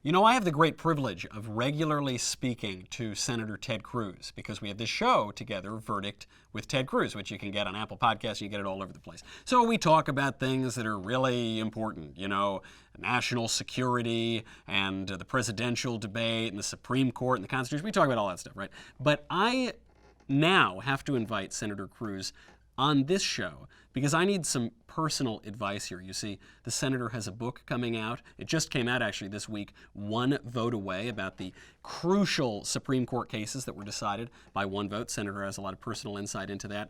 You know, I have the great privilege of regularly speaking to Senator Ted Cruz because we have this show together, Verdict with Ted Cruz, which you can get on Apple Podcasts. You get it all over the place. So we talk about things that are really important, you know, national security and the presidential debate and the Supreme Court and the Constitution. We talk about all that stuff, right? But I now have to invite Senator Cruz on this show because I need some personal advice here. You see, the senator has a book coming out. It just came out actually this week, One Vote Away, about the crucial Supreme Court cases that were decided by one vote. Senator has a lot of personal insight into that.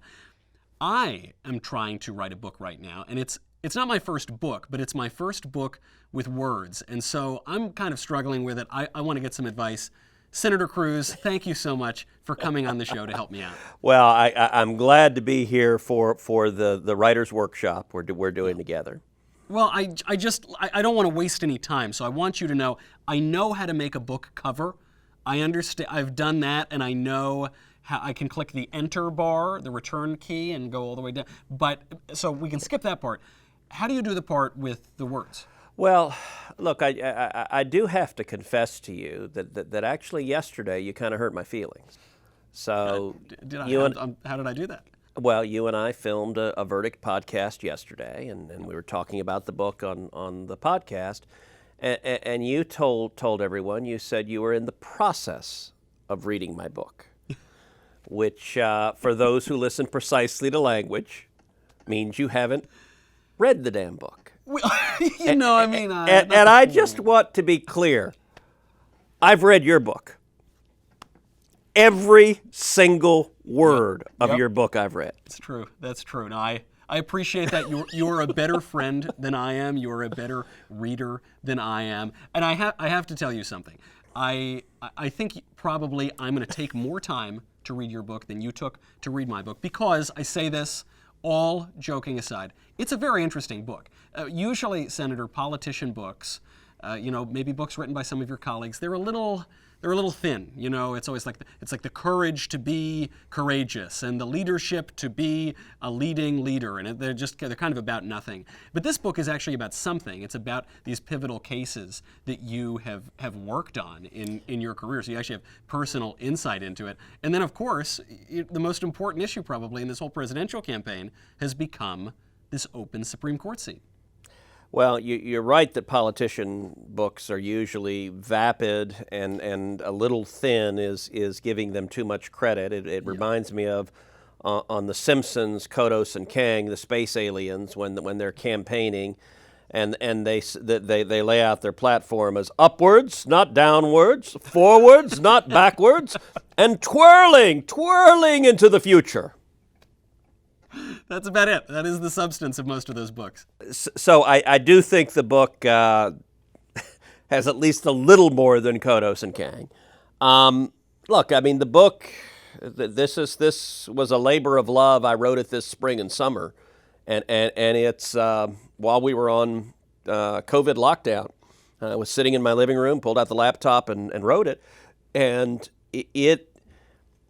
I am trying to write a book right now, and it's not my first book, but it's my first book with words. And so I'm kind of struggling with it. I want to get some advice. Senator Cruz, thank you so much for coming on the show to help me out. Well, I'm glad to be here for the writer's workshop we're doing together. Well, I don't want to waste any time, so I want you to know I know how to make a book cover. I understand. I've done that, and I know how I can click the enter bar, the return key, and go all the way down. But so we can skip that part. How do you do the part with the words? Well, look, I do have to confess to you that actually yesterday you kind of hurt my feelings. So how did I do that? Well, you and I filmed a Verdict podcast yesterday, and we were talking about the book on the podcast, and you told everyone, you said you were in the process of reading my book, which for those who listen precisely to language means you haven't read the damn book. You know, I mean... and I just want to be clear. I've read your book. Every single word of your book I've read. It's true. That's true. No, I appreciate that. You're a better friend than I am. You're a better reader than I am. And I have to tell you something. I think probably I'm going to take more time to read your book than you took to read my book, because I say this, all joking aside, it's a very interesting book. Usually, Senator, politician books, maybe books written by some of your colleagues, they're a little thin. You know, it's always like the courage to be courageous and the leadership to be a leading leader, and they're kind of about nothing. But this book is actually about something. It's about these pivotal cases that you have worked on in your career. So you actually have personal insight into it. And then, of course, the most important issue probably in this whole presidential campaign has become this open Supreme Court seat. Well, you're right that politician books are usually vapid and a little thin is giving them too much credit. It reminds me of on The Simpsons, Kodos and Kang, the space aliens, when they're campaigning, and they lay out their platform as upwards, not downwards, forwards, not backwards, and twirling into the future. That's about it. That is the substance of most of those books. So I do think the book has at least a little more than Kodos and Kang. Look, I mean, the book, this was a labor of love. I wrote it this spring and summer, and it's while we were on COVID lockdown. I was sitting in my living room, pulled out the laptop, and wrote it, and it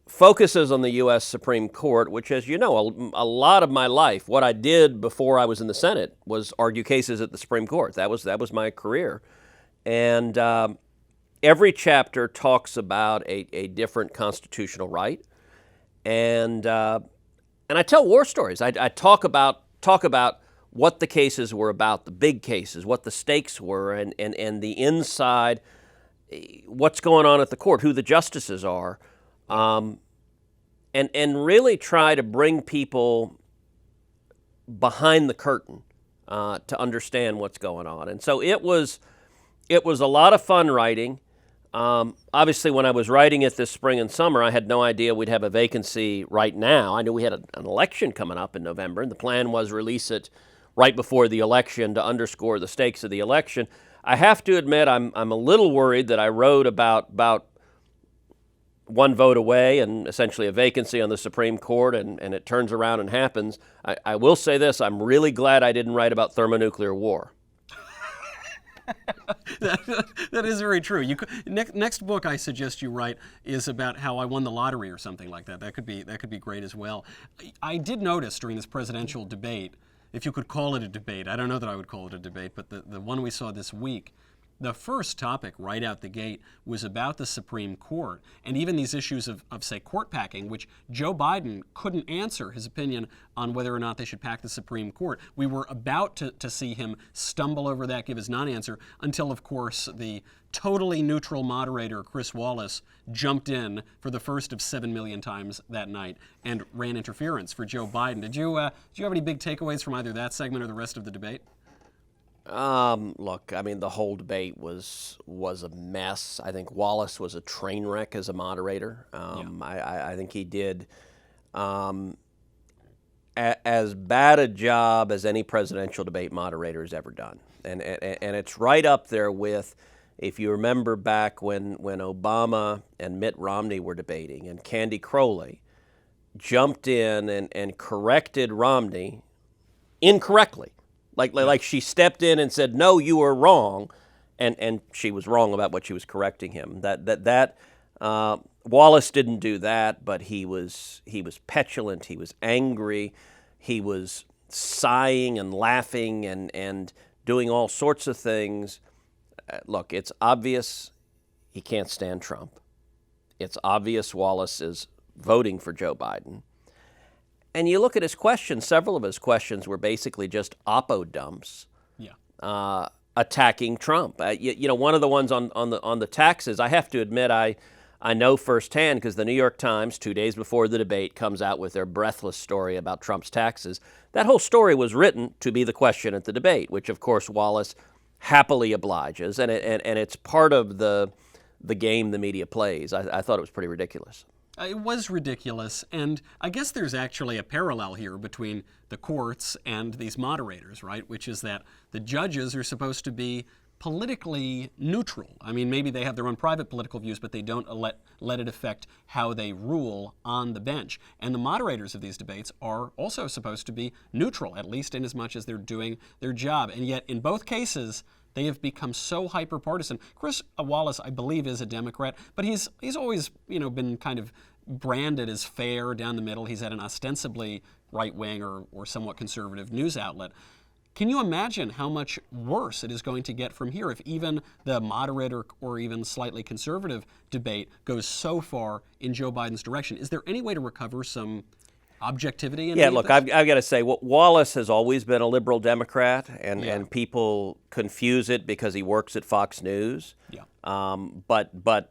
focuses on the U.S. Supreme Court, which, as you know, a lot of my life, what I did before I was in the Senate was argue cases at the Supreme Court. That was my career. And every chapter talks about a different constitutional right. And I tell war stories. I talk about what the cases were about, the big cases, what the stakes were, and the inside, what's going on at the court, who the justices are. And really try to bring people behind the curtain to understand what's going on. And so it was a lot of fun writing. Obviously, when I was writing it this spring and summer, I had no idea we'd have a vacancy right now. I knew we had an election coming up in November, and the plan was release it right before the election to underscore the stakes of the election. I have to admit, I'm a little worried that I wrote about one vote away and essentially a vacancy on the Supreme Court, and it turns around and happens. I will say this, I'm really glad I didn't write about thermonuclear war. That is very true. Next book I suggest you write is about how I won the lottery or something like that. That could be great as well. I did notice during this presidential debate, if you could call it a debate, I don't know that I would call it a debate, but the one we saw this week, The first topic right out the gate was about the Supreme Court and even these issues of say, court packing, which Joe Biden couldn't answer his opinion on whether or not they should pack the Supreme Court. We were about to see him stumble over that, give his non-answer, until, of course, the totally neutral moderator, Chris Wallace, jumped in for the first of 7 million times that night and ran interference for Joe Biden. Did you have any big takeaways from either that segment or the rest of the debate? Look, I mean, the whole debate was a mess. I think Wallace was a train wreck as a moderator. I think he did as bad a job as any presidential debate moderator has ever done. And it's right up there with, if you remember back when Obama and Mitt Romney were debating, and Candy Crowley jumped in and corrected Romney incorrectly. Like she stepped in and said, "No, you were wrong," and she was wrong about what she was correcting him. Wallace didn't do that, but he was petulant. He was angry. He was sighing and laughing and doing all sorts of things. Look, it's obvious he can't stand Trump. It's obvious Wallace is voting for Joe Biden. And you look at his questions, several of his questions were basically just oppo dumps attacking Trump. One of the ones on the taxes, I have to admit I know firsthand because the New York Times, 2 days before the debate, comes out with their breathless story about Trump's taxes. That whole story was written to be the question at the debate, which, of course, Wallace happily obliges, and it's part of the game the media plays. I thought it was pretty ridiculous. It was ridiculous, and I guess there's actually a parallel here between the courts and these moderators, right? Which is that the judges are supposed to be politically neutral. I mean, maybe they have their own private political views, but they don't let it affect how they rule on the bench. And the moderators of these debates are also supposed to be neutral, at least in as much as they're doing their job. And yet, in both cases, they have become so hyper-partisan. Chris Wallace, I believe, is a Democrat, but he's always, been kind of branded as fair down the middle. He's at an ostensibly right-wing or somewhat conservative news outlet. Can you imagine how much worse it is going to get from here if even the moderator or even slightly conservative debate goes so far in Joe Biden's direction? Is there any way to recover some objectivity? Yeah, look, I've got to say, Wallace has always been a liberal Democrat, and people confuse it because he works at Fox News. Yeah. But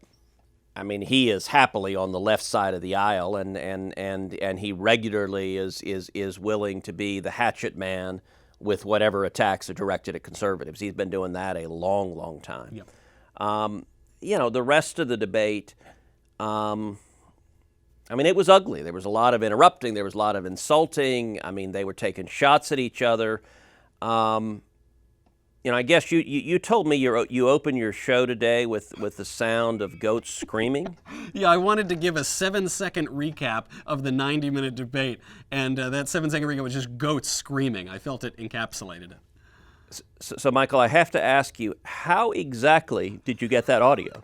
I mean, he is happily on the left side of the aisle, and he regularly is willing to be the hatchet man with whatever attacks are directed at conservatives. He's been doing that a long, long time. Yep. The rest of the debate, I mean, it was ugly. There was a lot of interrupting. There was a lot of insulting. I mean, they were taking shots at each other. I guess you told me you opened your show today with the sound of goats screaming. Yeah, I wanted to give a 7-second recap of the 90-minute debate, and that 7-second recap was just goats screaming. I felt it encapsulated it. So, Michael, I have to ask you, how exactly did you get that audio?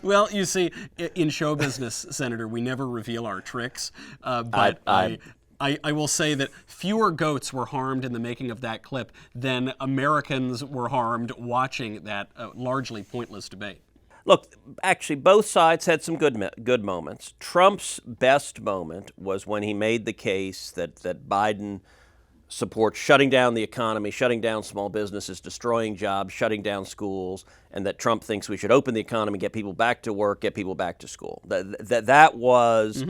Well, you see, in show business, Senator, we never reveal our tricks, but I will say that fewer goats were harmed in the making of that clip than Americans were harmed watching that largely pointless debate. Look, actually, both sides had some good moments. Trump's best moment was when he made the case that Biden supports shutting down the economy, shutting down small businesses, destroying jobs, shutting down schools, and that Trump thinks we should open the economy, get people back to work, get people back to school. That was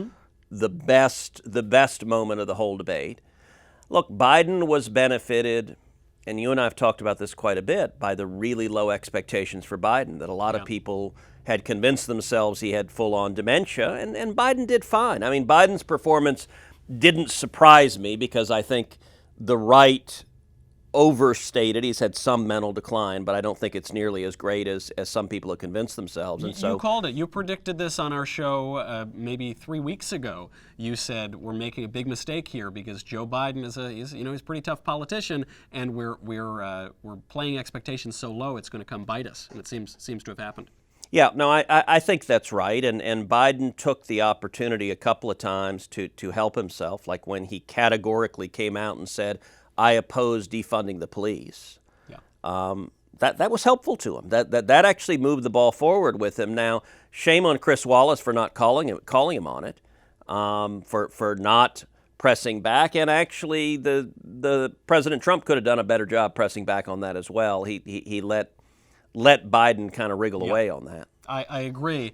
the best moment of the whole debate. Look, Biden was benefited, and you and I have talked about this quite a bit, by the really low expectations for Biden, that a lot of people had convinced themselves he had full-on dementia, and Biden did fine. I mean, Biden's performance didn't surprise me because I think the right overstated. He's had some mental decline, but I don't think it's nearly as great as some people have convinced themselves. And you called it. You predicted this on our show maybe 3 weeks ago. You said we're making a big mistake here because Joe Biden is he's a pretty tough politician, and we're playing expectations so low it's going to come bite us, and it seems to have happened. Yeah, no, I think that's right, and Biden took the opportunity a couple of times to help himself, like when he categorically came out and said, I oppose defunding the police. Yeah. that was helpful to him. That actually moved the ball forward with him. Now, shame on Chris Wallace for not calling him on it, for not pressing back. And actually, the President Trump could have done a better job pressing back on that as well. He let Biden kind of wriggle away on that. I agree.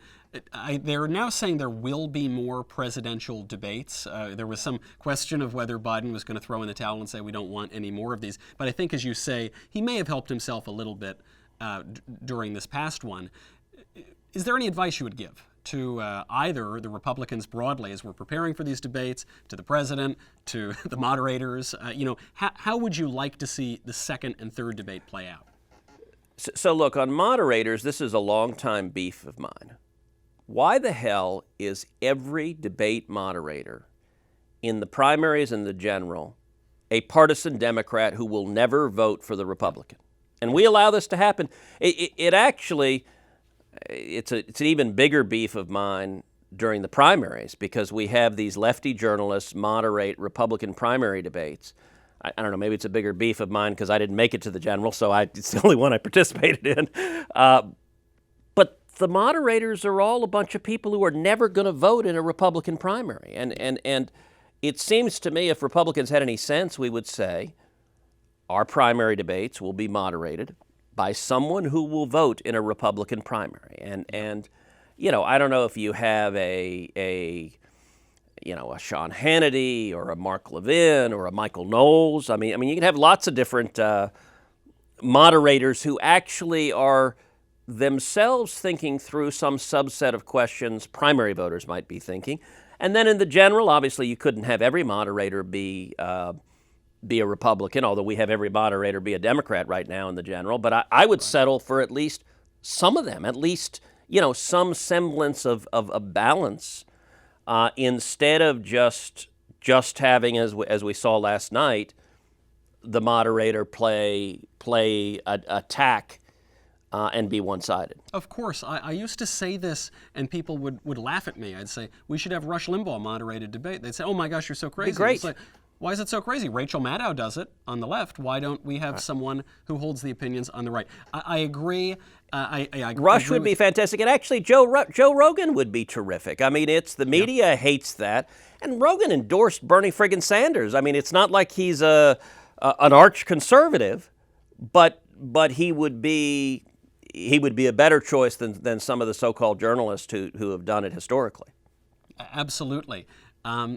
They're now saying there will be more presidential debates. There was some question of whether Biden was going to throw in the towel and say we don't want any more of these. But I think, as you say, he may have helped himself a little bit during this past one. Is there any advice you would give to either the Republicans broadly as we're preparing for these debates, to the president, to the moderators? How would you like to see the second and third debate play out? So look, on moderators, this is a long-time beef of mine. Why the hell is every debate moderator in the primaries and the general a partisan Democrat who will never vote for the Republican? And we allow this to happen. It's an even bigger beef of mine during the primaries, because we have these lefty journalists moderate Republican primary debates. I don't know, maybe it's a bigger beef of mine because I didn't make it to the general, so it's the only one I participated in. But the moderators are all a bunch of people who are never going to vote in a Republican primary. And it seems to me if Republicans had any sense, we would say our primary debates will be moderated by someone who will vote in a Republican primary. And I don't know if you have a Sean Hannity or a Mark Levin or a Michael Knowles. I mean, you can have lots of different moderators who actually are themselves thinking through some subset of questions primary voters might be thinking. And then in the general, obviously, you couldn't have every moderator be a Republican, although we have every moderator be a Democrat right now in the general. But I would settle for at least some of them, at least some semblance of a balance, instead of just having, as we saw last night, the moderator play attack and be one-sided. Of course. I used to say this, and people would laugh at me. I'd say, we should have Rush Limbaugh moderate a debate. They'd say, oh my gosh, you're so crazy. Be great. It's like, why is it so crazy? Rachel Maddow does it on the left. Why don't we have someone who holds the opinions on the right? I agree. Rush would be fantastic, and actually Joe Rogan would be terrific. I mean, the media hates that, and Rogan endorsed Bernie friggin' Sanders. I mean, it's not like he's an arch conservative, but he would be a better choice than some of the so-called journalists who have done it historically. Absolutely.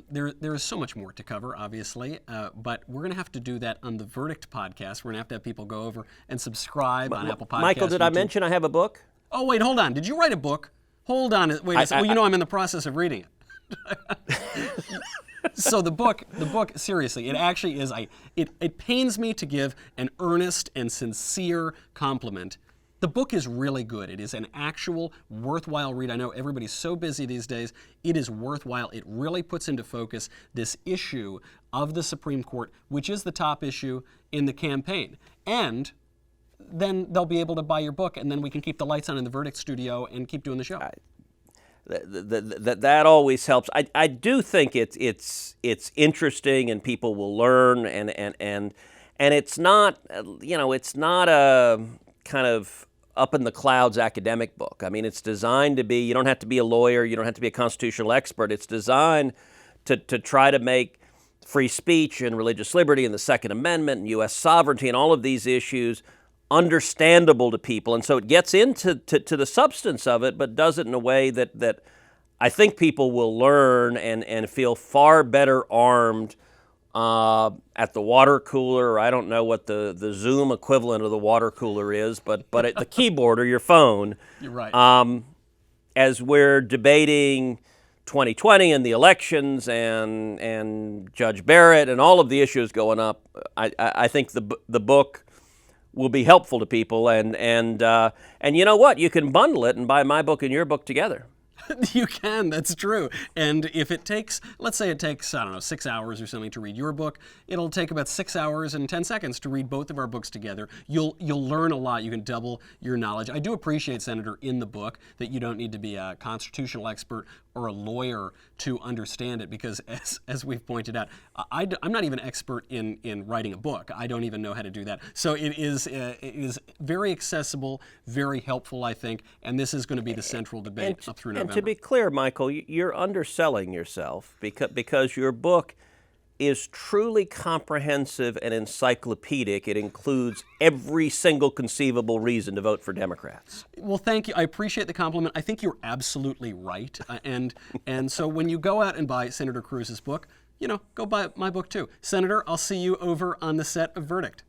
There is so much more to cover, obviously, but we're going to have to do that on the Verdict podcast. We're going to have people go over and subscribe on Apple Podcasts. Michael, did I mention I have a book? Oh, wait, hold on. Did you write a book? Hold on. Wait a second. I'm in the process of reading it. So the book, seriously, it actually is, it pains me to give an earnest and sincere compliment. The book is really good. It is an actual worthwhile read. I know everybody's so busy these days. It is worthwhile. It really puts into focus this issue of the Supreme Court, which is the top issue in the campaign. And then they'll be able to buy your book, and then we can keep the lights on in the Verdict studio and keep doing the show. That always helps. I do think it's interesting, and people will learn, and it's not a kind of up in the clouds academic book. I mean, it's designed to be, you don't have to be a lawyer, you don't have to be a constitutional expert. It's designed to try to make free speech and religious liberty and the Second Amendment and U.S. sovereignty and all of these issues understandable to people. And so it gets into the substance of it, but does it in a way that I think people will learn and feel far better armed at the water cooler, or I don't know what the Zoom equivalent of the water cooler is, but at the keyboard or your phone. You're right. As we're debating 2020 and the elections and Judge Barrett and all of the issues going up, I think the book will be helpful to people, and you know what? You can bundle it and buy my book and your book together. You can, that's true. And if it takes, let's say it takes, I don't know, 6 hours or something to read your book, it'll take about 6 hours and 10 seconds to read both of our books together. You'll learn a lot. You can double your knowledge. I do appreciate, Senator, in the book that you don't need to be a constitutional expert or a lawyer to understand it, because as we've pointed out, I'm not even an expert in writing a book. I don't even know how to do that. So it is very accessible, very helpful, I think, and this is going to be the central debate up through November. And to be clear, Michael, you're underselling yourself because your book is truly comprehensive and encyclopedic. It includes every single conceivable reason to vote for Democrats. Well, thank you. I appreciate the compliment. I think you're absolutely right. And so when you go out and buy Senator Cruz's book, go buy my book too. Senator, I'll see you over on the set of Verdict.